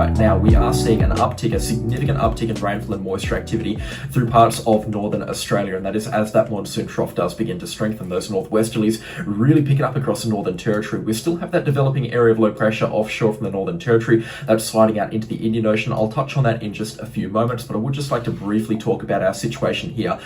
right now, we are seeing an uptick, a significant uptick in rainfall and moisture activity through parts of northern Australia, and that is as that monsoon trough does begin to strengthen. Those northwesterlies really pick it up across the Northern Territory. We still have that developing area of low pressure offshore from the Northern Territory that's sliding out into the Indian Ocean. I'll touch on that in just a few moments, but I would just like to briefly talk about our situation here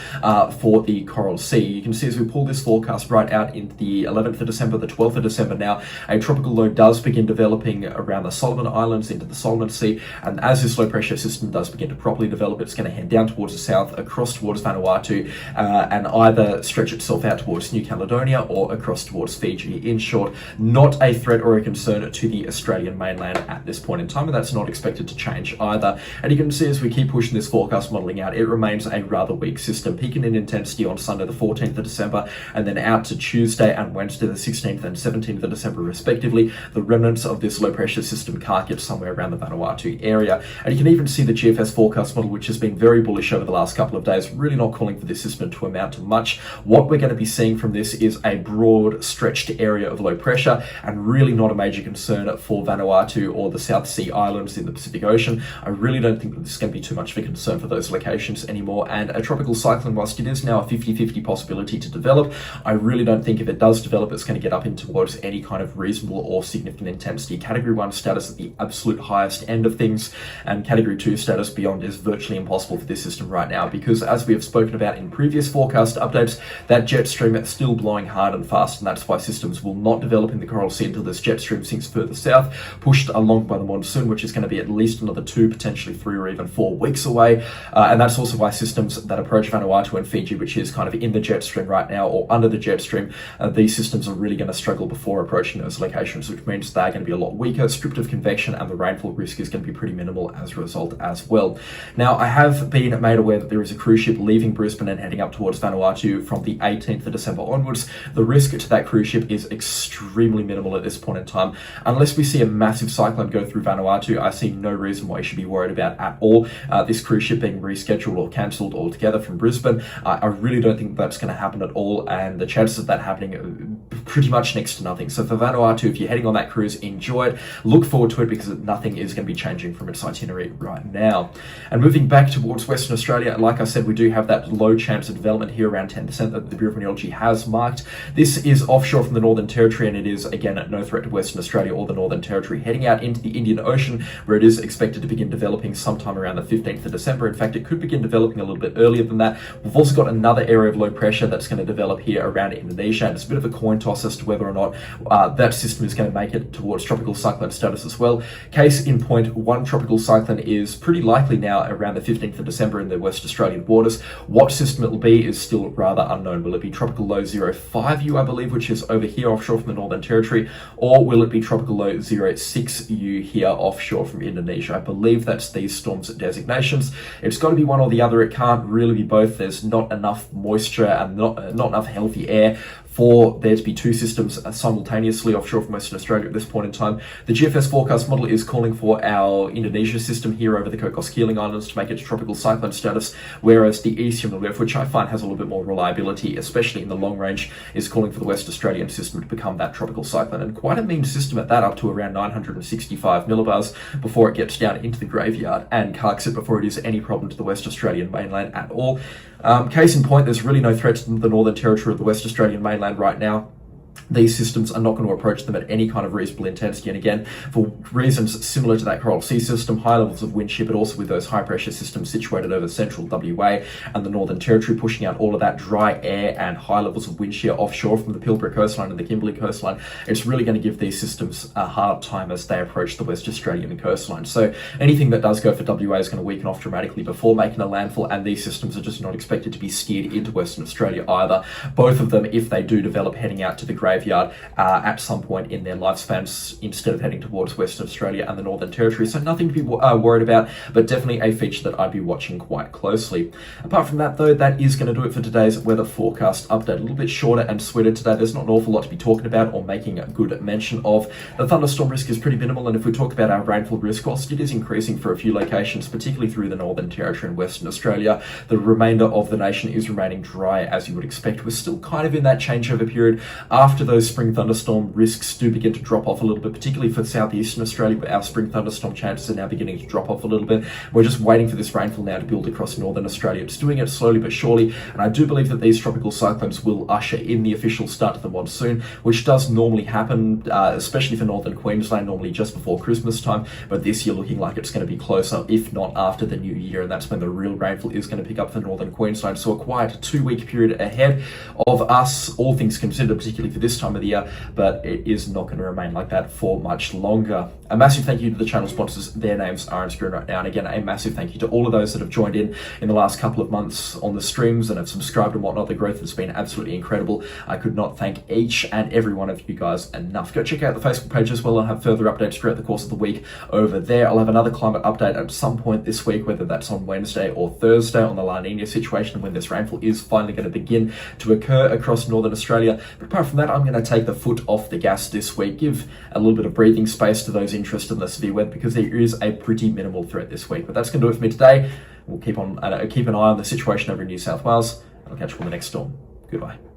for the Coral Sea. You can see as we pull this forecast right out into the 11th of December, the 12th of December now, a tropical low does begin developing around the Solomon Islands into the Solomon Sea, and as this low pressure system does begin to properly develop, it's going to head down towards the south, across towards Vanuatu, and either stretch itself out towards New Caledonia or across towards Fiji. In short, not a threat or a concern to the Australian mainland at this point in time, and that's not expected to change either. And you can see as we keep pushing this forecast modelling out, it remains a rather weak system, peaking in intensity on Sunday the 14th of December, and then out to Tuesday and Wednesday the 16th and 17th of December respectively. The remnants of this low pressure system can't get somewhere around the Vanuatu area. And you can even see the GFS forecast model, which has been very bullish over the last couple of days, really not calling for this system to amount to much. What we're going to be seeing from this is a broad stretched area of low pressure, and really not a major concern for Vanuatu or the South Sea Islands in the Pacific Ocean. I really don't think that this is going to be too much of a concern for those locations anymore. And a tropical cyclone, whilst it is now a 50-50 possibility to develop, I really don't think if it does develop, it's going to get up in towards any kind of reasonable or significant intensity. Category 1 status at the absolute highest end of things, and Category 2 status beyond is virtually impossible for this system right now, because as we have spoken about in previous forecast updates, that jet stream is still blowing hard and fast, and that's why systems will not develop in the Coral Sea until this jet stream sinks further south, pushed along by the monsoon, which is going to be at least another 2, potentially 3 or even 4 weeks away. And that's also why systems that approach Vanuatu and Fiji, which is kind of in the jet stream right now or under the jet stream, these systems are really going to struggle before approaching those locations, which means they're going to be a lot weaker, stripped of convection, and the rainfall risk is going to be pretty minimal as a result as well. Now, I have been made aware that there is a cruise ship leaving Brisbane and heading up towards Vanuatu from the 18th of December onwards. The risk to that cruise ship is extremely minimal at this point in time. Unless we see a massive cyclone go through Vanuatu, I see no reason why you should be worried about at all this cruise ship being rescheduled or cancelled altogether from Brisbane. I really don't think that's going to happen at all, and the chances of that happening are pretty much next to nothing. So for Vanuatu, if you're heading on that cruise, enjoy it, look forward to it, because nothing is going to be changing from its itinerary right now. And moving back towards Western Australia, like I said, we do have that low chance of development here, around 10% that the Bureau of Meteorology has marked. This is offshore from the Northern Territory, and it is again no threat to Western Australia or the Northern Territory, heading out into the Indian Ocean, where it is expected to begin developing sometime around the 15th of December. In fact, it could begin developing a little bit earlier than that. We've also got another area of low pressure that's going to develop here around Indonesia, and it's a bit of a coin toss as to whether or not that system is going to make it towards tropical cyclone status as well. Case in point, one tropical cyclone is pretty likely now around the 15th of December in the West Australian waters. What system it will be is still rather unknown. Will it be tropical low 05U, I believe, which is over here offshore from the Northern Territory, or will it be tropical low 06U here offshore from Indonesia? I believe that's these storms' designations. It's got to be one or the other. It can't really be both. There's not enough moisture and not enough healthy air for there to be two systems simultaneously offshore from Western Australia at this point in time. The GFS forecast model is calling for our Indonesia system here over the Cocos-Keeling Islands to make it tropical cyclone status, whereas the eastern relief, which I find has a little bit more reliability, especially in the long range, is calling for the West Australian system to become that tropical cyclone. And quite a mean system at that, up to around 965 millibars before it gets down into the graveyard and carks it before it is any problem to the West Australian mainland at all. Case in point, there's really no threat to the Northern Territory or the West Australian mainland right now. These systems are not going to approach them at any kind of reasonable intensity, and again, for reasons similar to that Coral Sea system, high levels of wind shear, but also with those high pressure systems situated over central WA and the Northern Territory, pushing out all of that dry air and high levels of wind shear offshore from the Pilbara coastline and the Kimberley coastline. It's really going to give these systems a hard time as they approach the West Australian coastline. So anything that does go for WA is going to weaken off dramatically before making a landfall, and these systems are just not expected to be steered into Western Australia either. Both of them, if they do develop, heading out to the graveyard at some point in their lifespans instead of heading towards Western Australia and the Northern Territory. So nothing to be worried about, but definitely a feature that I'd be watching quite closely. Apart from that though, that is going to do it for today's weather forecast update. A little bit shorter and sweeter today. There's not an awful lot to be talking about or making a good mention of. The thunderstorm risk is pretty minimal, and if we talk about our rainfall risk, whilst it is increasing for a few locations, particularly through the Northern Territory and Western Australia, the remainder of the nation is remaining dry as you would expect. We're still kind of in that changeover period after after those spring thunderstorm risks do begin to drop off a little bit, particularly for southeastern Australia, where our spring thunderstorm chances are now beginning to drop off a little bit. We're just waiting for this rainfall now to build across northern Australia. It's doing it slowly but surely, and I do believe that these tropical cyclones will usher in the official start to the monsoon, which does normally happen, especially for northern Queensland, normally just before Christmas time, but this year looking like it's going to be closer, if not after the new year, and that's when the real rainfall is going to pick up for northern Queensland. So a quiet 2-week period ahead of us, all things considered, particularly for this time of the year, but it is not going to remain like that for much longer. A massive thank you to the channel sponsors. Their names are on screen right now, and again, a massive thank you to all of those that have joined in the last couple of months on the streams and have subscribed and whatnot. The growth has been absolutely incredible. I could not thank each and every one of you guys enough. Go check out the Facebook page as well. I'll have further updates throughout the course of the week over there. I'll have another climate update at some point this week, whether that's on Wednesday or Thursday, on the La Nina situation, when this rainfall is finally going to begin to occur across northern Australia. But apart from that, I'm going to take the foot off the gas this week, give a little bit of breathing space to those interested in the severe weather, because there is a pretty minimal threat this week. But that's going to do it for me today. We'll keep an eye on the situation over in New South Wales. I'll catch you on the next storm. Goodbye.